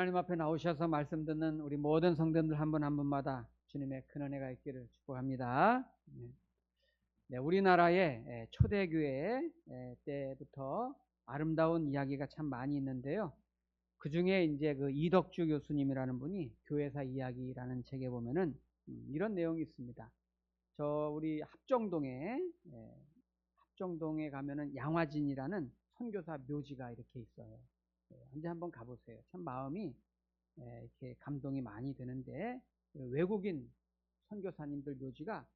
하나님 앞에 나오셔서 말씀 듣는 우리 모든 성도들 한 분 한 분마다 주님의 큰 은혜가 있기를 축복합니다. 네, 우리나라의 초대교회 때부터 아름다운 이야기가 참 많이 있는데요. 그 중에 이제 그 이덕주 교수님이라는 분이 교회사 이야기라는 책에 보면은 이런 내용이 있습니다. 우리 합정동에 가면은 양화진이라는 선교사 묘지가 이렇게 있어요. 언제 한번 가보세요. 참 마음이 이렇게 감동이 많이 되는데, 외국인 선교사님들 묘지가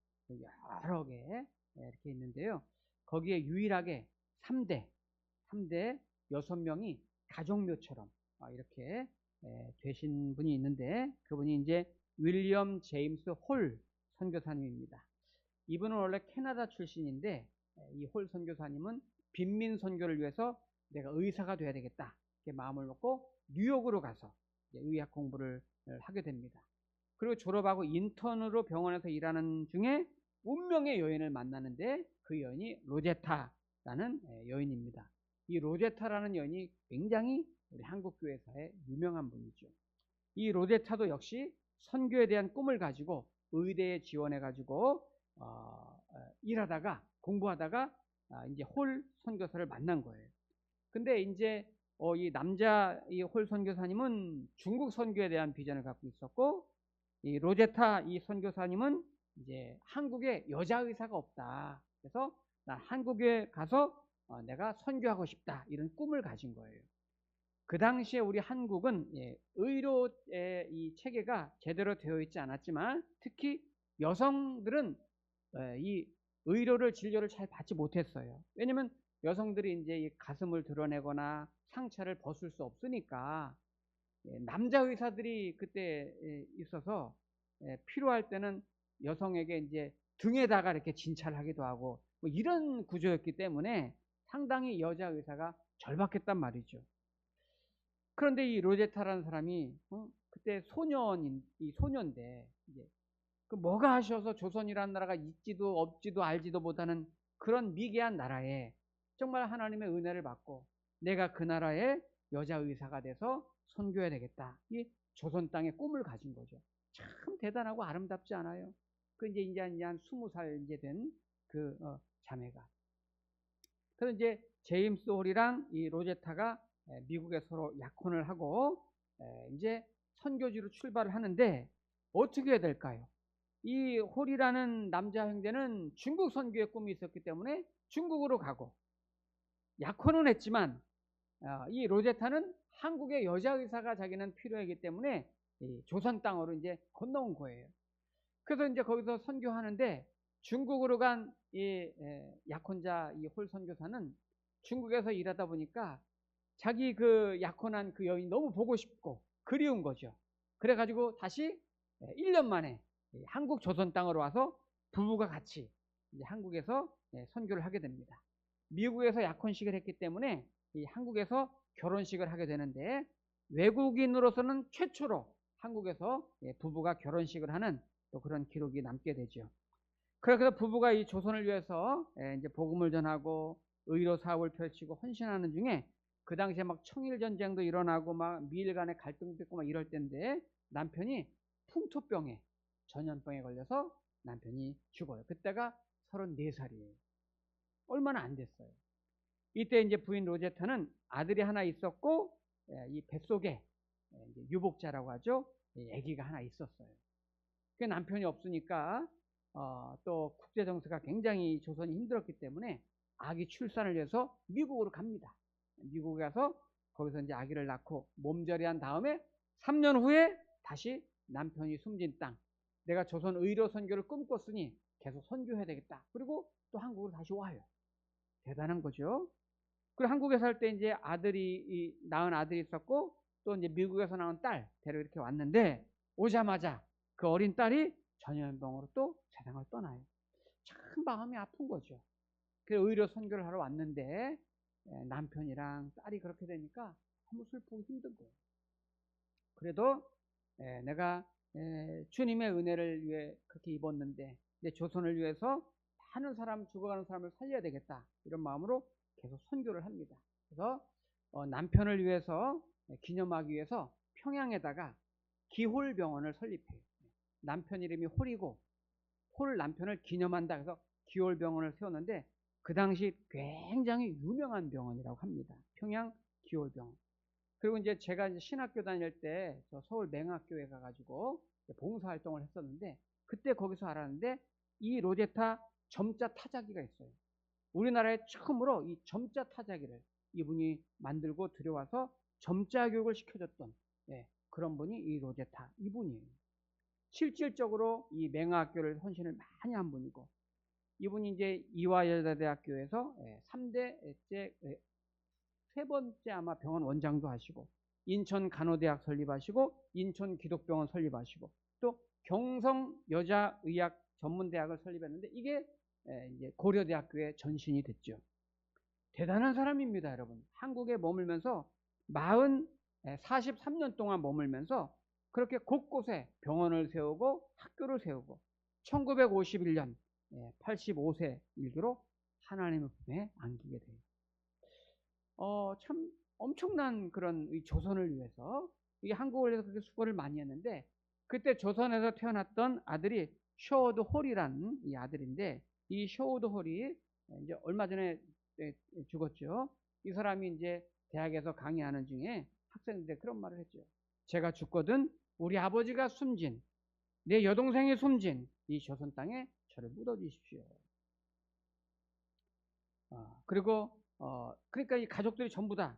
여러 개 이렇게 있는데요. 거기에 유일하게 3대 6명이 가족묘처럼 이렇게 되신 분이 있는데, 그분이 이제 윌리엄 제임스 홀 선교사님입니다. 이분은 원래 캐나다 출신인데, 이 홀 선교사님은 빈민 선교를 위해서 내가 의사가 돼야 되겠다 이렇게 마음을 먹고 뉴욕으로 가서 의학 공부를 하게 됩니다. 그리고 졸업하고 인턴으로 병원에서 일하는 중에 운명의 여인을 만나는데, 그 여인이 로제타라는 여인입니다. 이 로제타라는 여인이 굉장히 우리 한국교회사에 유명한 분이죠. 이 로제타도 역시 선교에 대한 꿈을 가지고 의대에 지원해 가지고 일하다가 공부하다가 이제 홀 선교사를 만난 거예요. 근데 이제 이 홀 선교사님은 중국 선교에 대한 비전을 갖고 있었고, 이 로제타 이 선교사님은 이제 한국에 여자 의사가 없다. 그래서 나 한국에 가서 내가 선교하고 싶다. 이런 꿈을 가진 거예요. 그 당시에 우리 한국은 의료의 이 체계가 제대로 되어 있지 않았지만, 특히 여성들은 이 진료를 잘 받지 못했어요. 왜냐면 여성들이 이제 이 가슴을 드러내거나 상처를 벗을 수 없으니까 남자 의사들이 그때 있어서 필요할 때는 여성에게 이제 등에다가 이렇게 진찰하기도 하고 뭐 이런 구조였기 때문에 상당히 여자 의사가 절박했단 말이죠. 그런데 이 로제타라는 사람이 그때 소년인데 이제 그 뭐가 하셔서 조선이라는 나라가 있지도 없지도 알지도 못하는 그런 미개한 나라에 정말 하나님의 은혜를 받고 내가 그 나라의 여자 의사가 돼서 선교해야 되겠다. 이 조선 땅의 꿈을 가진 거죠. 참 대단하고 아름답지 않아요? 그 이제 한 20살 이제 된 그 자매가. 그래서 이제 제임스 홀이랑 이 로제타가 미국에 서로 약혼을 하고 이제 선교지로 출발을 하는데, 어떻게 해야 될까요? 이 홀이라는 남자 형제는 중국 선교의 꿈이 있었기 때문에 중국으로 가고, 약혼은 했지만 이 로제타는 한국의 여자 의사가 자기는 필요하기 때문에 조선 땅으로 이제 건너온 거예요. 그래서 이제 거기서 선교하는데, 중국으로 간 이 약혼자 이 홀 선교사는 중국에서 일하다 보니까 자기 그 약혼한 그 여인이 너무 보고 싶고 그리운 거죠. 그래가지고 다시 1년 만에 한국 조선 땅으로 와서 부부가 같이 이제 한국에서 선교를 하게 됩니다. 미국에서 약혼식을 했기 때문에 이 한국에서 결혼식을 하게 되는데, 외국인으로서는 최초로 한국에서 부부가 결혼식을 하는 또 그런 기록이 남게 되죠. 그래서 부부가 이 조선을 위해서 이제 복음을 전하고 의료 사업을 펼치고 헌신하는 중에, 그 당시에 막 청일 전쟁도 일어나고 막 미일 간의 갈등도 있고 막 이럴 때인데, 남편이 풍토병에 전염병에 걸려서 남편이 죽어요. 그때가 34살이에요. 얼마나 안 됐어요. 이때 이제 부인 로제타는 아들이 하나 있었고, 이 뱃속에 유복자라고 하죠. 아기가 하나 있었어요. 그 남편이 없으니까 또 국제 정세가 굉장히 조선이 힘들었기 때문에 아기 출산을 위해서 미국으로 갑니다. 미국에 가서 거기서 이제 아기를 낳고 몸조리한 다음에 3년 후에 다시 남편이 숨진 땅, 내가 조선 의료 선교를 꿈꿨으니 계속 선교해야 되겠다. 그리고 또 한국으로 다시 와요. 대단한 거죠. 그리고 한국에 살 때 이제 낳은 아들이 있었고, 또 이제 미국에서 낳은 딸 데리고 이렇게 왔는데, 오자마자 그 어린 딸이 전염병으로 또 세상을 떠나요. 참 마음이 아픈 거죠. 그래서 의료 선교를 하러 왔는데 남편이랑 딸이 그렇게 되니까 너무 슬프고 힘든 거예요. 그래도 내가 주님의 은혜를 위해 그렇게 입었는데 내 조선을 위해서 많은 사람, 죽어가는 사람을 살려야 되겠다, 이런 마음으로 계속 선교를 합니다. 그래서 남편을 위해서 기념하기 위해서 평양에다가 기홀병원을 설립해요. 남편 이름이 홀이고 홀 남편을 기념한다 해서 기홀병원을 세웠는데 그 당시 굉장히 유명한 병원이라고 합니다. 평양 기홀병원. 그리고 이제 제가 이제 신학교 다닐 때 저 서울 맹학교에 가가지고 봉사활동을 했었는데 그때 거기서 알았는데 이 로제타 점자 타자기가 있어요. 우리나라에 처음으로 이 점자 타자기를 이분이 만들고 들여와서 점자 교육을 시켜줬던 그런 분이 이 로제타 이분이에요. 실질적으로 이 맹학교를 헌신을 많이 한 분이고 이분이 이제 이화여자대학교에서 3대째 세 번째 아마 병원 원장도 하시고 인천 간호대학 설립하시고 인천 기독병원 설립하시고 또 경성 여자의학 전문대학을 설립했는데 이게 이제 고려대학교의 전신이 됐죠. 대단한 사람입니다, 여러분. 한국에 머물면서 43년 동안 머물면서 그렇게 곳곳에 병원을 세우고 학교를 세우고 1951년 85세 일기로 하나님의 품에 안기게 돼요. 참 엄청난 그런 이 조선을 위해서 이게 한국을 위해서 그렇게 수고를 많이 했는데 그때 조선에서 태어났던 아들이 셔워드 홀이라는 이 아들인데 이 셔워드 홀이 이제 얼마 전에 죽었죠. 이 사람이 이제 대학에서 강의하는 중에 학생들한테 그런 말을 했죠. 제가 죽거든 우리 아버지가 숨진 내 여동생이 숨진 이 조선 땅에 저를 묻어주십시오. 그리고 그러니까 이 가족들이 전부 다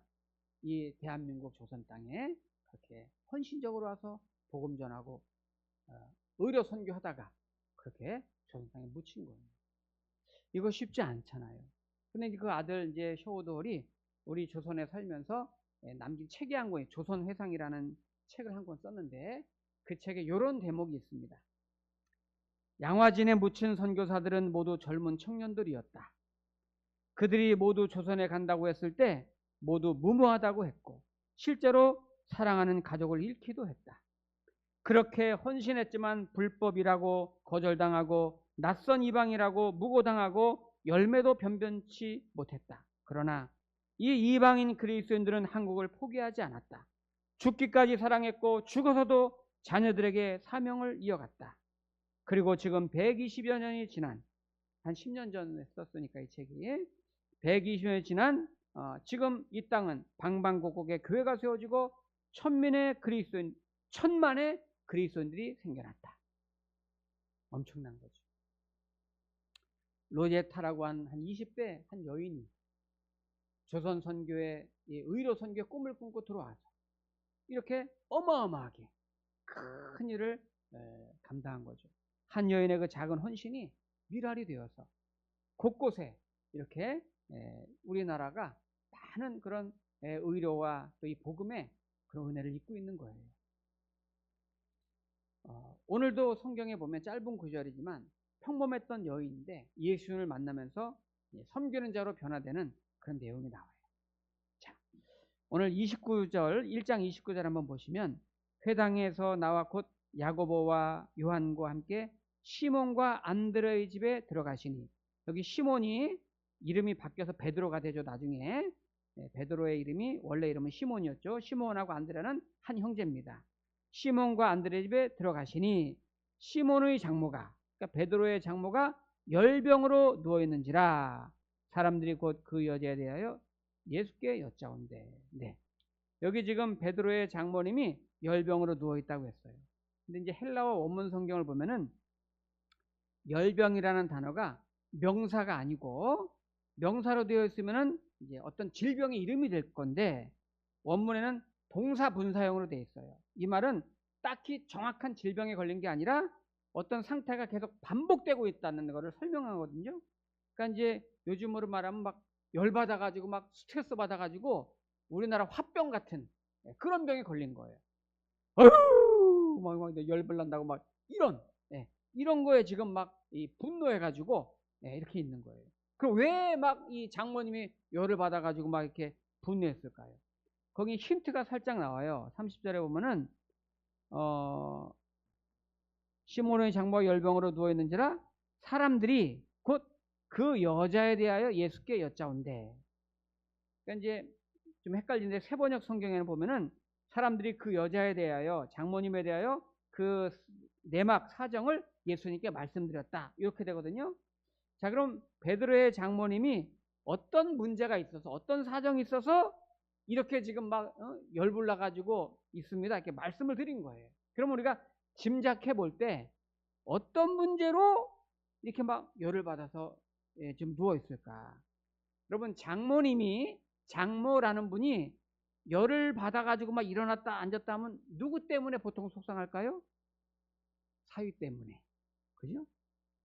이 대한민국 조선 땅에 그렇게 헌신적으로 와서 복음 전하고 의료 선교하다가 그렇게 조선 땅에 묻힌 거예요. 이거 쉽지 않잖아요. 근데 그 아들 이제 셔워드 홀이 우리 조선에 살면서 남긴 책이 한 권이 조선회상이라는 책을 한 권 썼는데 그 책에 이런 대목이 있습니다. 양화진에 묻힌 선교사들은 모두 젊은 청년들이었다. 그들이 모두 조선에 간다고 했을 때 모두 무모하다고 했고 실제로 사랑하는 가족을 잃기도 했다. 그렇게 헌신했지만 불법이라고 거절당하고 낯선 이방이라고 무고당하고 열매도 변변치 못했다. 그러나 이 이방인 그리스도인들은 한국을 포기하지 않았다. 죽기까지 사랑했고 죽어서도 자녀들에게 사명을 이어갔다. 그리고 지금 120여 년이 지난 한 10년 전에 썼으니까 이 책이 120년이 지난 지금 이 땅은 방방곡곡에 교회가 세워지고 천만의 그리스도인들이 생겨났다. 엄청난 거죠. 로제타라고 한 20대 한 여인이 조선 선교의 의료 선교의 꿈을 꿈고 들어와서 이렇게 어마어마하게 큰 일을 감당한 거죠. 한 여인의 그 작은 헌신이 미랄이 되어서 곳곳에 이렇게 우리나라가 많은 그런 의료와 또 이 복음의 그런 은혜를 입고 있는 거예요. 오늘도 성경에 보면 짧은 구절이지만 평범했던 여인인데 예수님을 만나면서 섬기는 자로 변화되는 그런 내용이 나와요. 자, 오늘 1장 29절 한번 보시면 회당에서 나와 곧 야고보와 요한과 함께 시몬과 안드레의 집에 들어가시니 여기 시몬이 이름이 바뀌어서 베드로가 되죠. 나중에 베드로의 이름이 원래 이름은 시몬이었죠. 시몬하고 안드레는 한 형제입니다. 시몬과 안드레 집에 들어가시니 시몬의 장모가 그러니까 베드로의 장모가 열병으로 누워있는지라 사람들이 곧 그 여자에 대하여 예수께 여짜온대. 네. 여기 지금 베드로의 장모님이 열병으로 누워있다고 했어요. 근데 이제 헬라어 원문 성경을 보면은 열병이라는 단어가 명사가 아니고 명사로 되어 있으면은 이제 어떤 질병의 이름이 될 건데 원문에는 동사 분사형으로 되어 있어요. 이 말은 딱히 정확한 질병에 걸린 게 아니라 어떤 상태가 계속 반복되고 있다는 것을 설명하거든요. 그러니까 이제 요즘으로 말하면 막 열받아가지고 막 스트레스 받아가지고 우리나라 화병 같은 그런 병에 걸린 거예요. 어휴, 막 열불 난다고 막 이런 거에 지금 막 분노해가지고 이렇게 있는 거예요. 그럼 왜 막 이 장모님이 열을 받아가지고 막 이렇게 분노했을까요? 거기 힌트가 살짝 나와요. 30절에 보면은 시몬의 장모가 열병으로 누워있는지라 사람들이 곧 그 여자에 대하여 예수께 여짜온대. 그러니까 이제 좀 헷갈리는데 세번역 성경에는 보면은 사람들이 그 여자에 대하여, 장모님에 대하여 그 내막 사정을 예수님께 말씀드렸다. 이렇게 되거든요. 자, 그럼 베드로의 장모님이 어떤 문제가 있어서, 어떤 사정이 있어서 이렇게 지금 막 열불나 가지고 있습니다. 이렇게 말씀을 드린 거예요. 그럼 우리가 짐작해 볼 때 어떤 문제로 이렇게 막 열을 받아서 지금 누워 있을까? 여러분, 장모라는 분이 열을 받아 가지고 막 일어났다 앉았다 하면 누구 때문에 보통 속상할까요? 사위 때문에. 그죠?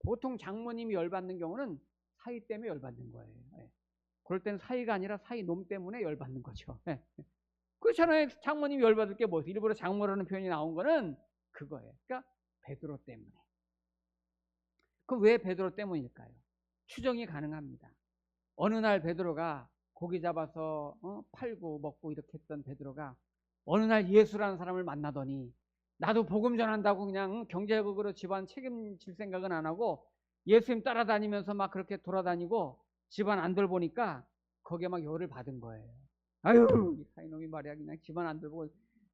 보통 장모님이 열받는 경우는 사위 때문에 열받는 거예요. 그럴 때는 사위가 아니라 사위 놈 때문에 열받는 거죠. 그렇잖아요. 장모님이 열받을 게 뭐지? 일부러 장모라는 표현이 나온 거는 그거예요. 그러니까 베드로 때문에. 그럼 왜 베드로 때문일까요? 추정이 가능합니다. 어느 날 베드로가 고기 잡아서 팔고 먹고 이렇게 했던 베드로가 어느 날 예수라는 사람을 만나더니 나도 복음 전한다고 그냥 경제적으로 집안 책임질 생각은 안 하고 예수님 따라다니면서 막 그렇게 돌아다니고 집안 안 돌보니까 거기에 막 열을 받은 거예요. 아유, 이 사이놈이 말이야 그냥 집안 안 돌보고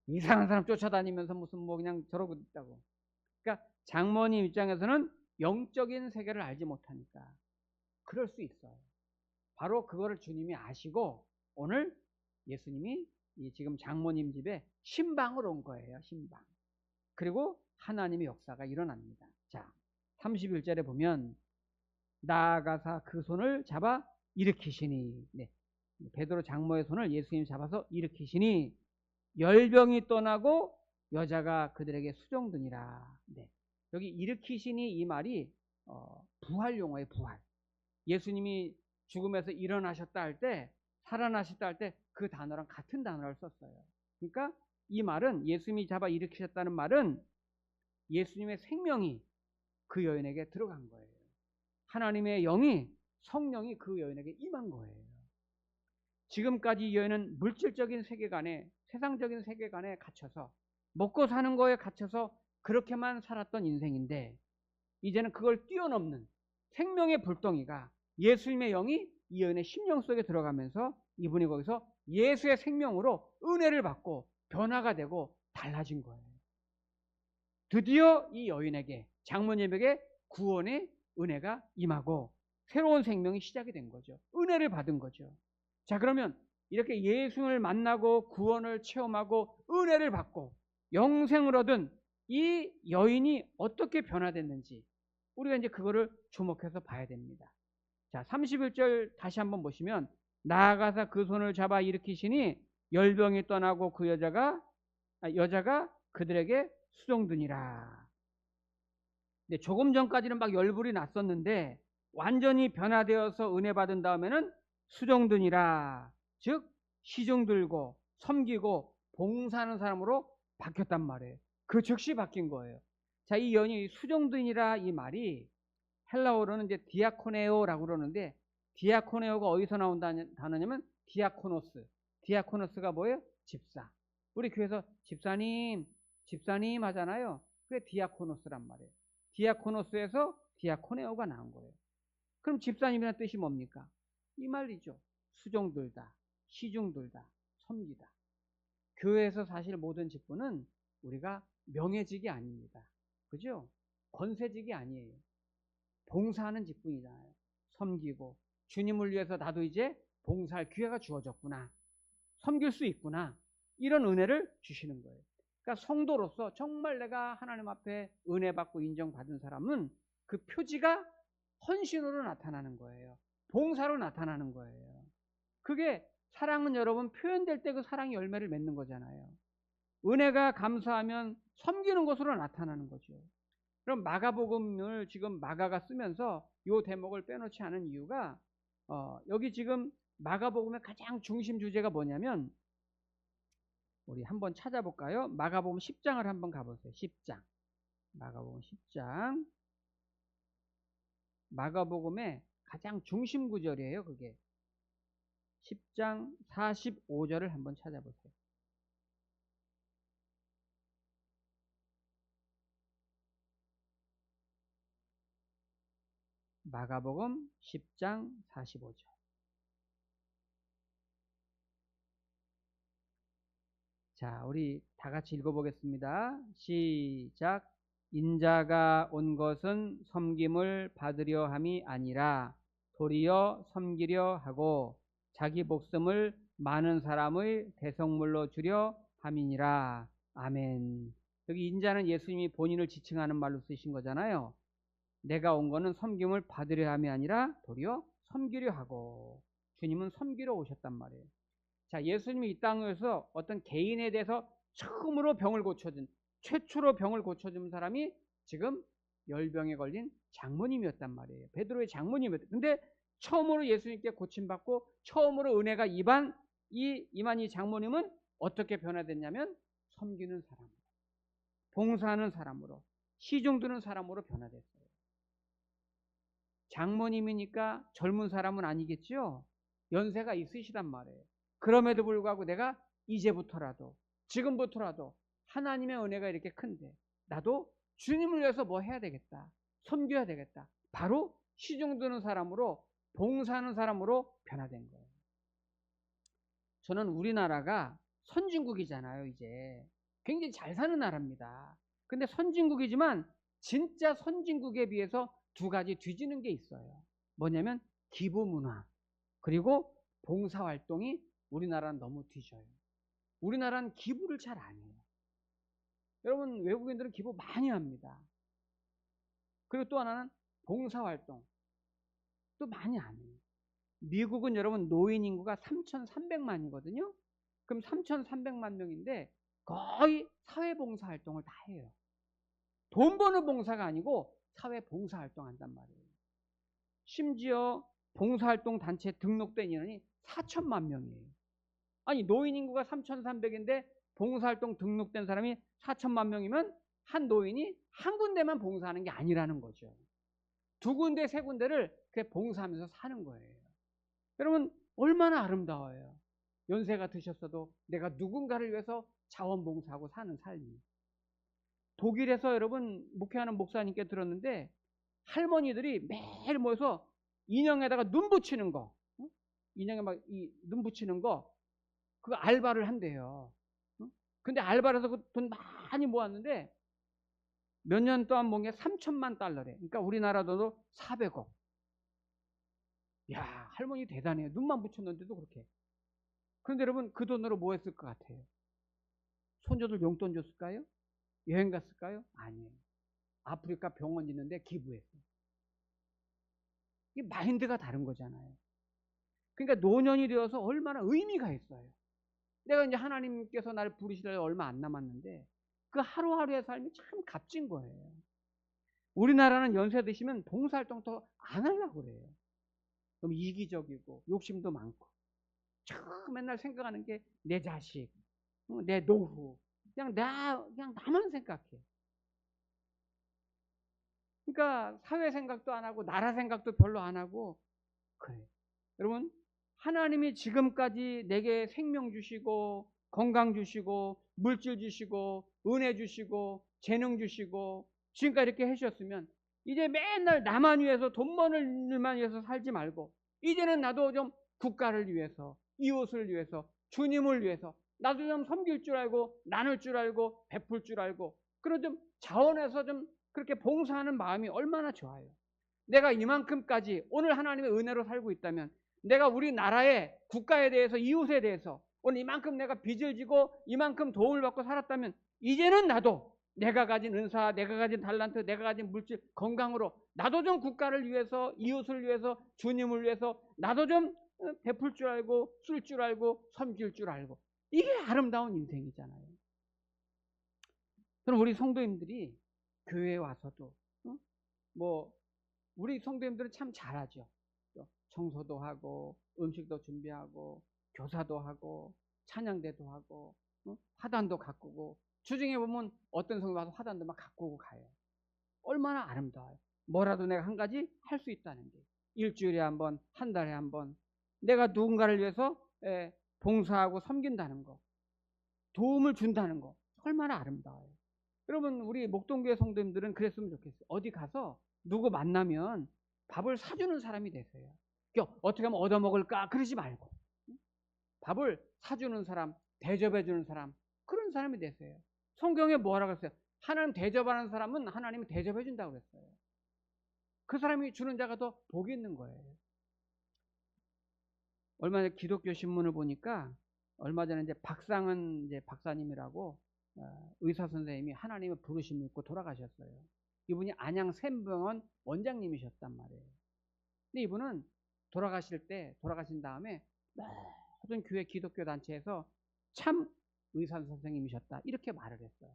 이상한 사람 쫓아다니면서 무슨 뭐 그냥 저러고 있다고. 그러니까 장모님 입장에서는 영적인 세계를 알지 못하니까 그럴 수 있어요. 바로 그거를 주님이 아시고 오늘 예수님이 지금 장모님 집에 신방을 온 거예요. 신방. 그리고 하나님의 역사가 일어납니다. 자, 31절에 보면 나아가사 그 손을 잡아 일으키시니, 네, 베드로 장모의 손을 예수님이 잡아서 일으키시니 열병이 떠나고 여자가 그들에게 수종드니라. 네, 여기 일으키시니 이 말이 부활 용어예요. 부활. 예수님이 죽음에서 일어나셨다 할 때, 살아나셨다 할 때 그 단어랑 같은 단어를 썼어요. 그러니까 이 말은, 예수님이 잡아 일으키셨다는 말은 예수님의 생명이 그 여인에게 들어간 거예요. 하나님의 영이, 성령이 그 여인에게 임한 거예요. 지금까지 이 여인은 물질적인 세계관에, 세상적인 세계관에 갇혀서 먹고 사는 거에 갇혀서 그렇게만 살았던 인생인데 이제는 그걸 뛰어넘는 생명의 불덩이가, 예수님의 영이 이 여인의 심령 속에 들어가면서 이분이 거기서 예수의 생명으로 은혜를 받고 변화가 되고 달라진 거예요. 드디어 이 여인에게, 장모님에게 구원의 은혜가 임하고 새로운 생명이 시작이 된 거죠. 은혜를 받은 거죠. 자, 그러면 이렇게 예수를 만나고 구원을 체험하고 은혜를 받고 영생을 얻은 이 여인이 어떻게 변화됐는지 우리가 이제 그거를 주목해서 봐야 됩니다. 자, 31절 다시 한번 보시면 나아가사 그 손을 잡아 일으키시니 열병이 떠나고 그 여자가 그들에게 수종드니라. 네, 조금 전까지는 막 열불이 났었는데 완전히 변화되어서 은혜 받은 다음에는 수종드니라. 즉 시종들고 섬기고 봉사하는 사람으로 바뀌었단 말이에요. 그 즉시 바뀐 거예요. 자, 이 연이 수종드니라 이 말이 헬라어로는 이제 디아코네오라고 그러는데 디아코네오가 어디서 나온 단어냐면 디아코노스. 디아코노스가 뭐예요? 집사. 우리 교회에서 집사님 하잖아요. 그게 디아코노스란 말이에요. 디아코노스에서 디아코네오가 나온 거예요. 그럼 집사님이라는 뜻이 뭡니까? 이 말이죠. 수종들다, 시중들다, 섬기다. 교회에서 사실 모든 직분은 우리가 명예직이 아닙니다. 그죠? 권세직이 아니에요. 봉사하는 직분이잖아요. 섬기고 주님을 위해서 나도 이제 봉사할 기회가 주어졌구나. 섬길 수 있구나. 이런 은혜를 주시는 거예요. 그러니까 성도로서 정말 내가 하나님 앞에 은혜 받고 인정받은 사람은 그 표지가 헌신으로 나타나는 거예요. 봉사로 나타나는 거예요. 그게 사랑은 여러분 표현될 때 그 사랑이 열매를 맺는 거잖아요. 은혜가 감사하면 섬기는 것으로 나타나는 거죠. 그럼 마가복음을 지금 마가가 쓰면서 이 대목을 빼놓지 않은 이유가 여기 지금 마가복음의 가장 중심 주제가 뭐냐면 우리 한번 찾아볼까요? 마가복음 10장을 한번 가보세요. 10장. 마가복음 10장. 마가복음의 가장 중심 구절이에요. 그게. 10장 45절을 한번 찾아보세요. 마가복음 10장 45절. 자, 우리 다 같이 읽어보겠습니다. 시작. 인자가 온 것은 섬김을 받으려 함이 아니라 도리어 섬기려 하고 자기 목숨을 많은 사람의 대성물로 주려 함이니라. 아멘. 여기 인자는 예수님이 본인을 지칭하는 말로 쓰신 거잖아요. 내가 온 거는 섬김을 받으려 함이 아니라 도리어 섬기려 하고, 주님은 섬기러 오셨단 말이에요. 자, 예수님이 이 땅에서 어떤 개인에 대해서 처음으로 병을 고쳐준, 최초로 병을 고쳐준 사람이 지금 열병에 걸린 장모님이었단 말이에요. 베드로의 장모님이었단. 근데 처음으로 예수님께 고침받고 처음으로 은혜가 임한 이 장모님은 어떻게 변화됐냐면 섬기는 사람, 봉사하는 사람으로, 시중 드는 사람으로 변화됐어요. 장모님이니까 젊은 사람은 아니겠죠? 연세가 있으시단 말이에요. 그럼에도 불구하고 내가 이제부터라도, 지금부터라도 하나님의 은혜가 이렇게 큰데 나도 주님을 위해서 뭐 해야 되겠다, 섬겨야 되겠다, 바로 시중 드는 사람으로, 봉사하는 사람으로 변화된 거예요. 저는 우리나라가 선진국이잖아요. 이제 굉장히 잘 사는 나라입니다. 근데 선진국이지만 진짜 선진국에 비해서 두 가지 뒤지는 게 있어요. 뭐냐면 기부 문화, 그리고 봉사활동이 우리나라는 너무 뒤져요. 우리나라는 기부를 잘 안 해요. 여러분, 외국인들은 기부 많이 합니다. 그리고 또 하나는 봉사활동 또 많이 안 해요. 미국은 여러분 노인 인구가 3,300만이거든요. 그럼 3,300만 명인데 거의 사회봉사활동을 다 해요. 돈 버는 봉사가 아니고 사회봉사활동 한단 말이에요. 심지어 봉사활동 단체에 등록된 인원이 4천만 명이에요. 아니, 노인 인구가 3,300인데 봉사활동 등록된 사람이 4천만 명이면 한 노인이 한 군데만 봉사하는 게 아니라는 거죠. 두 군데, 세 군데를 봉사하면서 사는 거예요. 여러분, 얼마나 아름다워요. 연세가 드셨어도 내가 누군가를 위해서 자원봉사하고 사는 삶이. 독일에서 여러분 목회하는 목사님께 들었는데 할머니들이 매일 모여서 인형에다가 눈 붙이는 거, 인형에 막 눈 붙이는 거, 그거 알바를 한대요. 근데 알바를 해서 돈 많이 모았는데 몇 년 동안 모은 게 3천만 달러래. 그러니까 우리나라 돈으로 400억. 야, 할머니 대단해요. 눈만 붙였는데도 그렇게. 그런데 여러분, 그 돈으로 뭐 했을 것 같아요? 손주들 용돈 줬을까요? 여행 갔을까요? 아니에요. 아프리카 병원 있는데 기부했어요. 이게 마인드가 다른 거잖아요. 그러니까 노년이 되어서 얼마나 의미가 있어요. 내가 이제 하나님께서 나를 부르시려 얼마 안 남았는데 그 하루하루의 삶이 참 값진 거예요. 우리나라는 연세 드시면 봉사활동 더 안 하려고 그래요. 너무 이기적이고 욕심도 많고 맨날 생각하는 게 내 자식, 내 노후, 그냥 나만 생각해. 그러니까 사회 생각도 안 하고 나라 생각도 별로 안 하고 그래. 여러분, 하나님이 지금까지 내게 생명 주시고 건강 주시고 물질 주시고 은혜 주시고 재능 주시고 지금까지 이렇게 해주셨으면 이제 맨날 나만 위해서 돈 버는 일만 위해서 살지 말고 이제는 나도 좀 국가를 위해서, 이웃을 위해서, 주님을 위해서 나도 좀 섬길 줄 알고 나눌 줄 알고 베풀 줄 알고 그런 좀 자원해서 좀 그렇게 봉사하는 마음이 얼마나 좋아요. 내가 이만큼까지 오늘 하나님의 은혜로 살고 있다면 내가 우리나라의 국가에 대해서, 이웃에 대해서 오늘 이만큼 내가 빚을 지고 이만큼 도움을 받고 살았다면 이제는 나도 내가 가진 은사, 내가 가진 달란트, 내가 가진 물질, 건강으로 나도 좀 국가를 위해서, 이웃을 위해서, 주님을 위해서 나도 좀 베풀 줄 알고 쓸 줄 알고 섬길 줄 알고. 이게 아름다운 인생이잖아요. 그럼 우리 성도님들이 교회에 와서도 뭐 우리 성도님들은 참 잘하죠. 청소도 하고 음식도 준비하고 교사도 하고 찬양대도 하고 화단도 가꾸고, 주중에 보면 어떤 성도 와서 화단도 막 가꾸고 가요. 얼마나 아름다워요. 뭐라도 내가 한 가지 할 수 있다는 게, 일주일에 한 번, 한 달에 한 번 내가 누군가를 위해서 봉사하고 섬긴다는 거, 도움을 준다는 거 얼마나 아름다워요. 여러분, 우리 목동교회 성도님들은 그랬으면 좋겠어요. 어디 가서 누구 만나면 밥을 사주는 사람이 되세요. 어떻게 하면 얻어먹을까 그러지 말고 밥을 사주는 사람, 대접해주는 사람, 그런 사람이 되세요. 성경에 뭐라고 했어요? 하나님 대접하는 사람은 하나님이 대접해 준다고 그랬어요. 그 사람이 주는 자가 더 복이 있는 거예요. 얼마 전에 기독교 신문을 보니까 얼마 전에 이제 박상은 이제 박사님이라고 의사 선생님이 하나님의 부르심을 입고 돌아가셨어요. 이분이 안양 샘병원 원장님이셨단 말이에요. 근데 이분은 돌아가신 다음에 모든 교회 기독교 단체에서 참 의사 선생님이셨다 이렇게 말을 했어요.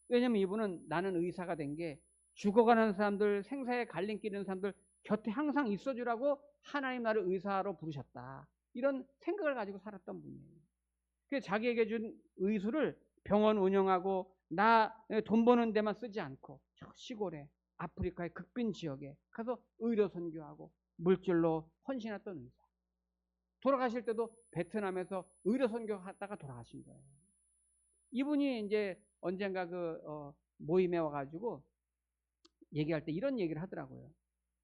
왜냐면 이분은 나는 의사가 된 게 죽어가는 사람들, 생사에 갈림길 있는 사람들 곁에 항상 있어주라고 하나님 나를 의사로 부르셨다. 이런 생각을 가지고 살았던 분이에요. 그래서 자기에게 준 의수를 병원 운영하고 나 돈 버는 데만 쓰지 않고 저 시골에 아프리카의 극빈 지역에 가서 의료 선교하고 물질로 헌신했던 의사. 돌아가실 때도 베트남에서 의료 선교하다가 돌아가신 거예요. 이분이 이제 언젠가 모임에 와가지고 얘기할 때 이런 얘기를 하더라고요.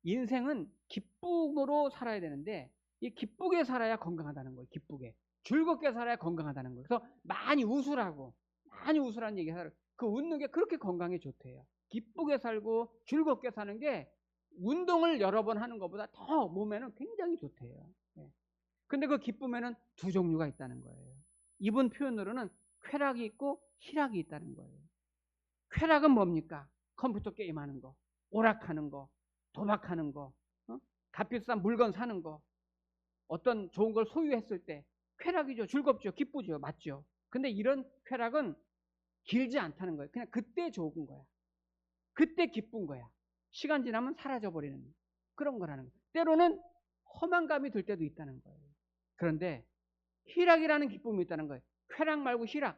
인생은 기쁨으로 살아야 되는데 이 기쁘게 살아야 건강하다는 거예요. 기쁘게. 즐겁게 살아야 건강하다는 거예요. 그래서 많이 웃으라는 얘기 하더라고요. 그 웃는 게 그렇게 건강에 좋대요. 기쁘게 살고 즐겁게 사는 게 운동을 여러 번 하는 것보다 더 몸에는 굉장히 좋대요. 근데 그 기쁨에는 두 종류가 있다는 거예요. 이분 표현으로는 쾌락이 있고 희락이 있다는 거예요. 쾌락은 뭡니까? 컴퓨터 게임하는 거, 오락하는 거, 도박하는 거, 값비싼 물건 사는 거, 어떤 좋은 걸 소유했을 때 쾌락이죠. 즐겁죠. 기쁘죠. 맞죠. 근데 이런 쾌락은 길지 않다는 거예요. 그냥 그때 좋은 거야. 그때 기쁜 거야. 시간 지나면 사라져버리는 그런 거라는 거예요. 때로는 험한 감이 들 때도 있다는 거예요. 그런데 희락이라는 기쁨이 있다는 거예요. 쾌락 말고 희락.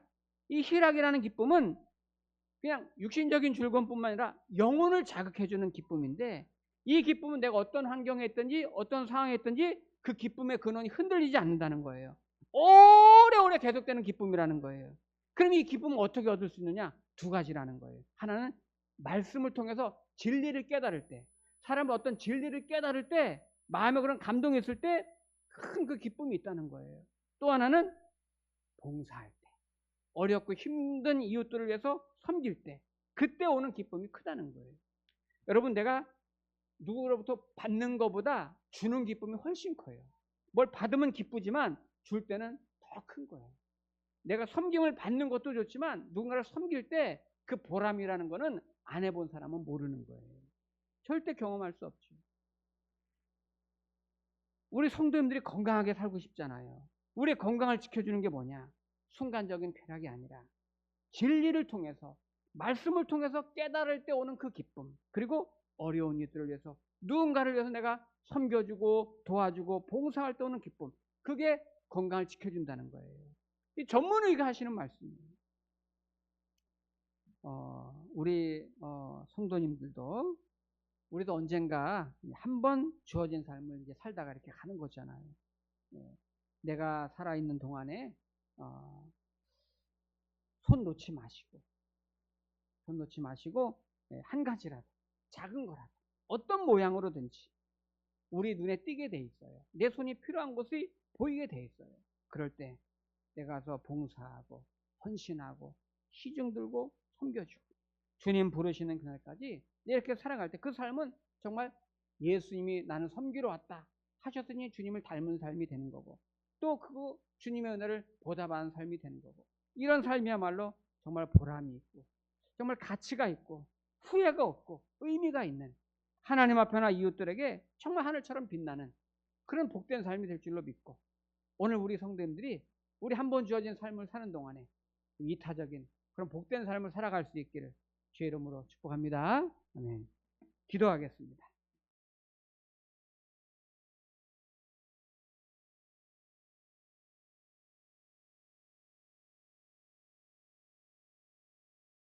이 희락이라는 기쁨은 그냥 육신적인 즐거움뿐만 아니라 영혼을 자극해주는 기쁨인데 이 기쁨은 내가 어떤 환경에 있든지 어떤 상황에 있든지 그 기쁨의 근원이 흔들리지 않는다는 거예요. 오래오래 계속되는 기쁨이라는 거예요. 그럼 이 기쁨을 어떻게 얻을 수 있느냐? 두 가지라는 거예요. 하나는 말씀을 통해서 진리를 깨달을 때, 사람은 어떤 진리를 깨달을 때 마음에 그런 감동이 있을 때 큰 그 기쁨이 있다는 거예요. 또 하나는 봉사할 때, 어렵고 힘든 이웃들을 위해서 섬길 때 그때 오는 기쁨이 크다는 거예요. 여러분, 내가 누구로부터 받는 것보다 주는 기쁨이 훨씬 커요. 뭘 받으면 기쁘지만 줄 때는 더 큰 거예요. 내가 섬김을 받는 것도 좋지만 누군가를 섬길 때 그 보람이라는 거는 안 해본 사람은 모르는 거예요. 절대 경험할 수 없죠. 우리 성도님들이 건강하게 살고 싶잖아요. 우리의 건강을 지켜주는 게 뭐냐? 순간적인 쾌락이 아니라 진리를 통해서, 말씀을 통해서 깨달을 때 오는 그 기쁨, 그리고 어려운 이들을 위해서, 누군가를 위해서 내가 섬겨주고 도와주고 봉사할 때 오는 기쁨, 그게 건강을 지켜준다는 거예요. 이 전문의가 하시는 말씀이에요. 우리 성도님들도 우리도 언젠가 한 번 주어진 삶을 이제 살다가 이렇게 가는 거잖아요. 내가 살아있는 동안에 손 놓지 마시고 한 가지라도, 작은 거라도, 어떤 모양으로든지 우리 눈에 띄게 돼 있어요. 내 손이 필요한 곳이 보이게 돼 있어요. 그럴 때 내가 가서 봉사하고 헌신하고 시중 들고 섬겨주고 주님 부르시는 그날까지 이렇게 살아갈 때 그 삶은 정말 예수님이 나는 섬기러 왔다 하셨더니 주님을 닮은 삶이 되는 거고, 또 그 주님의 은혜를 보답하는 삶이 되는 거고, 이런 삶이야말로 정말 보람이 있고 정말 가치가 있고 후회가 없고 의미가 있는, 하나님 앞에나 이웃들에게 정말 하늘처럼 빛나는 그런 복된 삶이 될 줄로 믿고, 오늘 우리 성도님들이 우리 한 번 주어진 삶을 사는 동안에 이타적인 그런 복된 삶을 살아갈 수 있기를 주의 이름으로 축복합니다. 아멘. 기도하겠습니다.